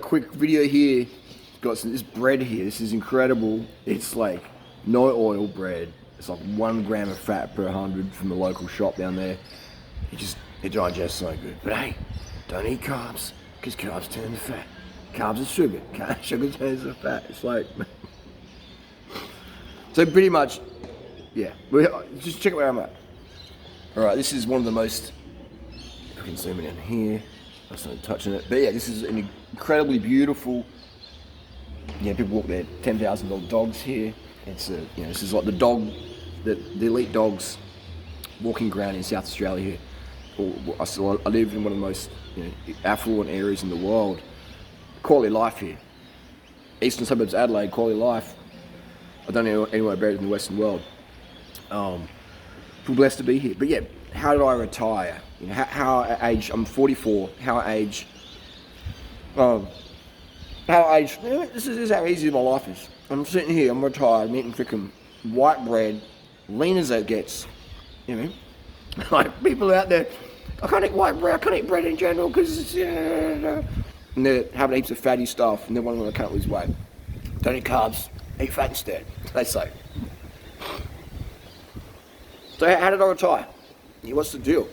quick video here. Got this bread here. This is incredible. It's like no oil bread. It's like 1 gram of fat per 100 from the local shop down there. It digests so good. But hey, don't eat carbs, because carbs turn to fat. Carbs are sugar. Sugar turns to fat. It's like... So pretty much, yeah. Just check it where I'm at. Alright, this is one of the most... I can zoom in here. I'm not touching it. But yeah, this is an incredibly beautiful... Yeah, people walk their $10,000 dogs here. It's this is like the elite dogs walking ground in South Australia here. I live in one of the most affluent areas in the world. Quality life here. Eastern suburbs, Adelaide, quality life. I don't know anywhere better in the Western world. Feel blessed to be here. But yeah, how did I retire? How at age, I'm 44, this is how easy my life is. I'm sitting here, I'm retired, I'm eating freaking white bread, lean as it gets, Like, people out there, I can't eat white bread, I can't eat bread in general, because and they're having heaps of fatty stuff, and they're wondering I can't lose weight. Don't eat carbs, eat fat instead, they say. So how did I retire? What's the deal?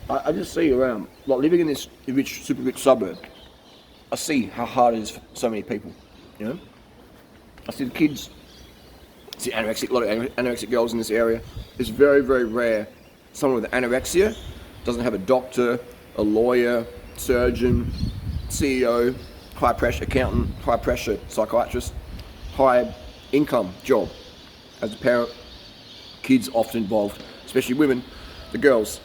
I just see around, like living in this super rich suburb, I see how hard it is for so many people, I see the kids, I see anorexic, a lot of anorexic girls in this area. It's very, very rare someone with anorexia doesn't have a doctor, a lawyer, surgeon, CEO, high pressure accountant, high pressure psychiatrist, high income job. As a parent, kids often involved, especially women, the girls,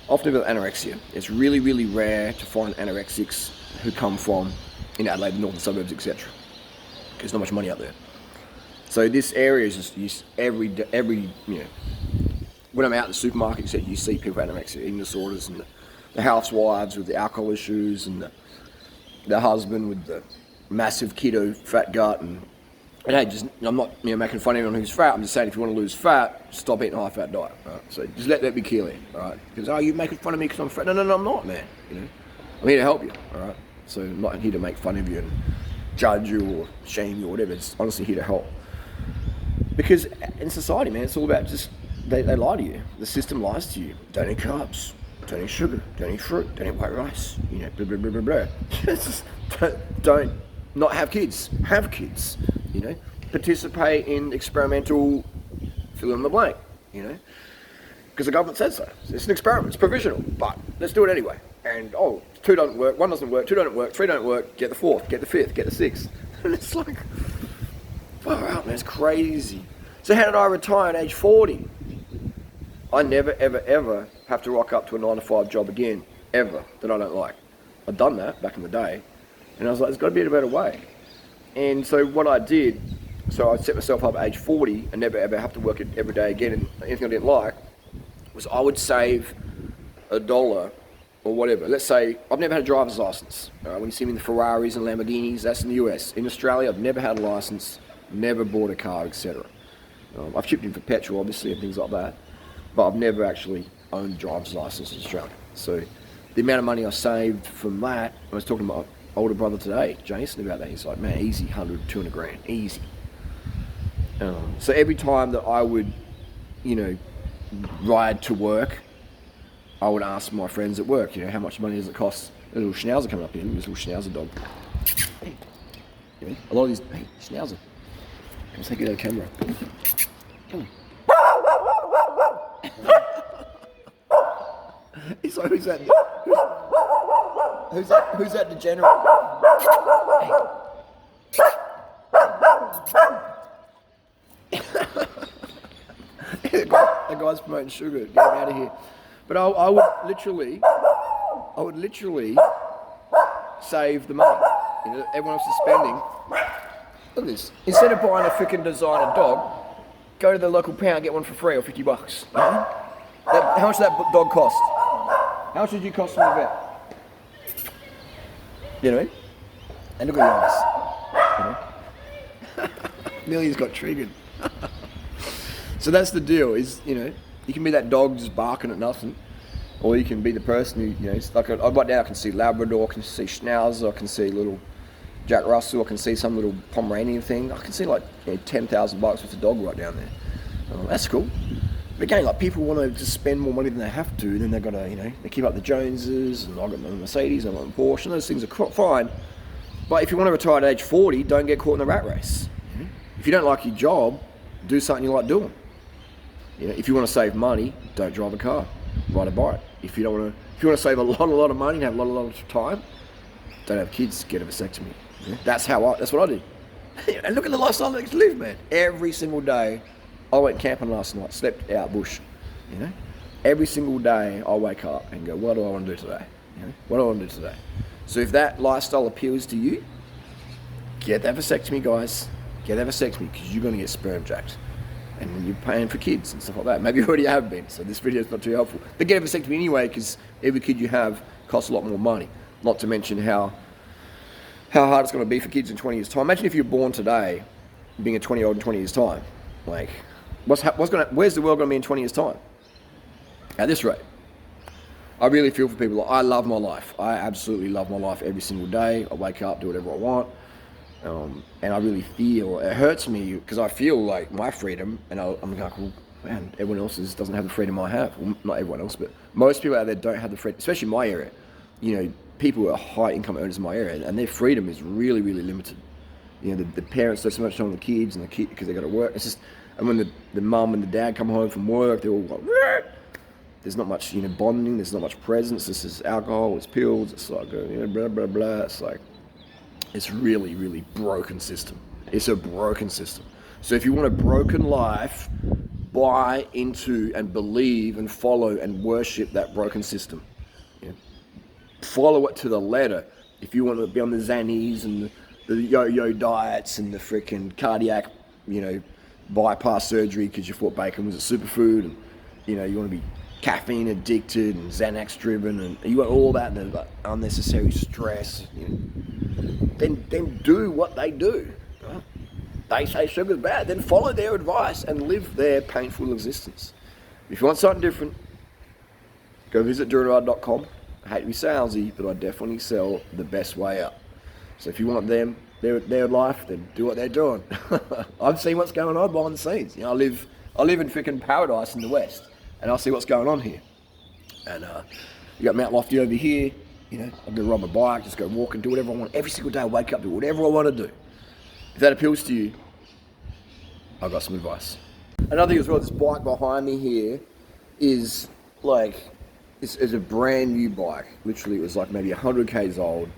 often with anorexia. It's really, really rare to find anorexics who come from in Adelaide, the northern suburbs, etc. There's not much money out there. So this area is just every when I'm out in the supermarket, etc., you see people with anorexia, eating disorders, and the housewives with the alcohol issues, and the husband with the massive keto fat gut, and hey, I'm not making fun of anyone who's fat. I'm just saying if you want to lose fat, stop eating a high fat diet. Right? So just let that be clear, all right? Because you're making fun of me because I'm fat. No, I'm not, man. I'm here to help you, all right? So I'm not here to make fun of you and judge you or shame you or whatever. It's honestly here to help. Because in society, man, it's all about just they lie to you. The system lies to you. Don't eat carbs. Don't eat sugar. Don't eat fruit. Don't eat white rice. Blah blah blah blah blah. Just don't not have kids. Have kids. Participate in experimental fill in the blank, because the government says so. It's an experiment, it's provisional, but let's do it anyway. And 2 doesn't work, 1 doesn't work, 2 don't work, 3 don't work, get the 4th, get the 5th, get the 6th. And it's like, far out, man, it's crazy. So how did I retire at age 40? I never, ever, ever have to rock up to a 9-to-5 job again, ever, that I don't like. I'd done that back in the day, and I was like, there's got to be a better way. And so what I did, I set myself up at age 40 and never ever have to work it every day again, and anything I didn't like, was I would save $1 or whatever. Let's say I've never had a driver's license. When you see me in the Ferraris and Lamborghinis, that's in the US. In Australia, I've never had a license, never bought a car, etc. I've chipped in for petrol, obviously, and things like that, but I've never actually owned a driver's license in Australia. So the amount of money I saved from that, I was talking to my older brother today, Jason, about that. He's like, man, easy, 100, 200 grand, easy. So every time that I would, ride to work, I would ask my friends at work, how much money does it cost? A little schnauzer coming up here, this little schnauzer dog. Hey, a lot of these, hey, schnauzer. Let's take it out of camera. Come on. He's like, who's that? Who's that degenerate? Hey. The guy's promoting sugar. Get him out of here. But I would literally save the money. Everyone else is spending. Look at this. Instead of buying a freaking designer dog, go to the local pound, get one for free or $50. How much did that dog cost? How much did you cost from the vet? And look at the eyes. Millions got triggered. So that's the deal, is, you can be that dog just barking at nothing, or you can be the person who, it's like right now I can see Labrador, I can see Schnauzer, I can see little Jack Russell, I can see some little Pomeranian thing. I can see like $10,000 worth of dog right down there. That's cool. But again, like people want to just spend more money than they have to, and then they've got to, they keep up the Joneses, and I've got my Mercedes, and I've got my Porsche, and those things are fine. But if you want to retire at age 40, don't get caught in the rat race. If you don't like your job, do something you like doing. If you want to save money, don't drive a car, ride a bike. If you want to save a lot of money and have a lot of time, don't have kids, get a vasectomy. That's what I did. And look at the lifestyle I live, man. Every single day, I went camping last night, slept out bush. Every single day I wake up and go, what do I want to do today? What do I want to do today? So if that lifestyle appeals to you, get that vasectomy, guys. Get that vasectomy, because you're going to get sperm jacked. And you're paying for kids and stuff like that. Maybe you already have been, so this video is not too helpful. But get a vasectomy anyway, because every kid you have costs a lot more money. Not to mention how hard it's going to be for kids in 20 years' time. Imagine if you're born today, being a 20-year-old in 20 years' time. Like, where's the world going to be in 20 years' time? At this rate. I really feel for people. I love my life. I absolutely love my life every single day. I wake up, do whatever I want. And I really feel, it hurts me because I feel like my freedom, and I'm like, well, man, everyone else doesn't have the freedom I have. Well, not everyone else, but most people out there don't have the freedom, especially in my area. People who are high income earners in my area, and their freedom is really, really limited. The parents don't so much time with the kids, and the kid because they got to work. It's just, and when the mum and the dad come home from work, they're all like, Rrr! There's not much, bonding. There's not much presence. This is alcohol. It's pills. It's like, blah blah blah. It's like, it's really, really broken system. It's a broken system. So if you want a broken life, buy into and believe and follow and worship that broken system. Follow it to the letter. If you want to be on the Xannies and the yo-yo diets and the freaking cardiac, bypass surgery because you thought bacon was a superfood, and you want to be caffeine addicted and Xanax driven, and you want all that and the unnecessary stress, then do what they do. Right? They say sugar's bad, then follow their advice and live their painful existence. If you want something different, go visit Duratard.com. I hate to be salesy, but I definitely sell the best way up. So if you want their life, then do what they're doing. I've seen what's going on behind the scenes. I live in freaking paradise in the West, and I see what's going on here. And you got Mount Lofty over here. I go ride my bike, just go walk and do whatever I want. Every single day I wake up, do whatever I want to do. If that appeals to you, I've got some advice. Another thing as well, this bike behind me here is like, it's a brand new bike. Literally, it was like maybe 100 k's old.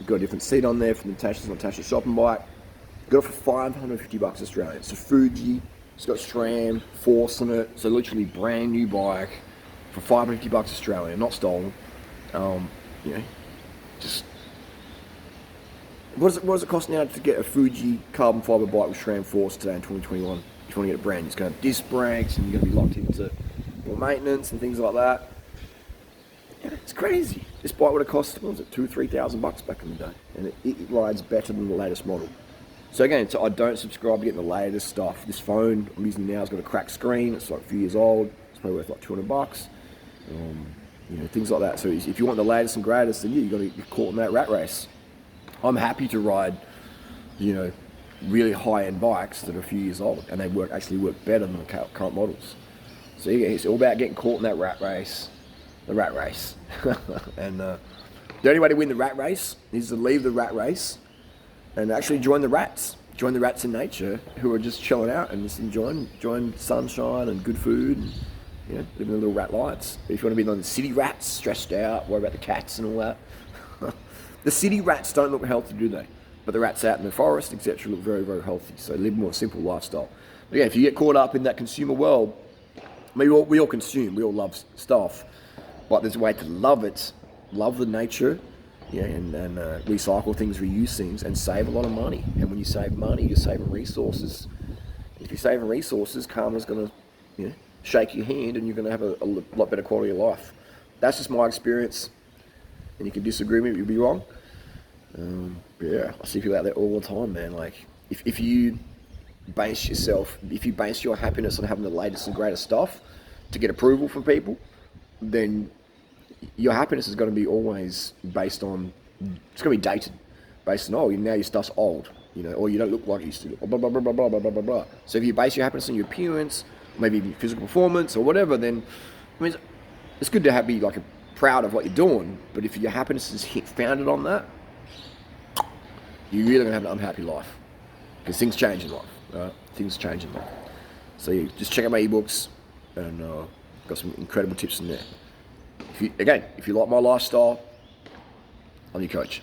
Got a different seat on there from Natasha's shopping bike. Got it for $550 Australian. It's a Fuji. It's got SRAM, Force in it. So literally brand new bike for $550 Australian, not stolen. Just what does it cost now to get a Fuji carbon fiber bike with SRAM Force today in 2021? If you want to get a brand new, it's going to have disc brakes, and you're going to be locked into more maintenance and things like that. It's crazy. This bike would have cost, what was it, $2,000-3,000 back in the day, and it rides better than the latest model. So again, I don't subscribe to getting the latest stuff. This phone I'm using now has got a cracked screen. It's like a few years old. It's probably worth like $200. Things like that. So if you want the latest and greatest, then you're going to get caught in that rat race. I'm happy to ride, really high-end bikes that are a few years old, and they actually work better than the current models. So it's all about getting caught in that rat race. The rat race. And the only way to win the rat race is to leave the rat race and actually join the rats. Join the rats in nature who are just chilling out and just enjoying sunshine and good food and living their little rat lives. But if you want to be like the city rats, stressed out, worry about the cats and all that. The city rats don't look healthy, do they? But the rats out in the forest, etc., look very, very healthy. So live a more simple lifestyle. But yeah, if you get caught up in that consumer world, we all consume, we all love stuff. But there's a way to love it, love the nature, and recycle things, reuse things, and save a lot of money. And when you save money, you're saving resources. If you're saving resources, karma's going to shake your hand, and you're going to have a lot better quality of life. That's just my experience, and you can disagree with me, you'll be wrong. I see people out there all the time, man. Like, if you base your happiness on having the latest and greatest stuff to get approval from people, then your happiness is going to be always based on, it's going to be dated, based on, oh, now your stuff's old, or you don't look like you used to, or blah, blah, blah, blah, blah, blah, blah, blah, blah. So if you base your happiness on your appearance, maybe your physical performance or whatever, then, I mean, it's good to be like proud of what you're doing, but if your happiness is founded on that, you're really going to have an unhappy life, because things change in life, right? Things change in life. So you just check out my ebooks, and got some incredible tips in there. If you like my lifestyle, I'm your coach.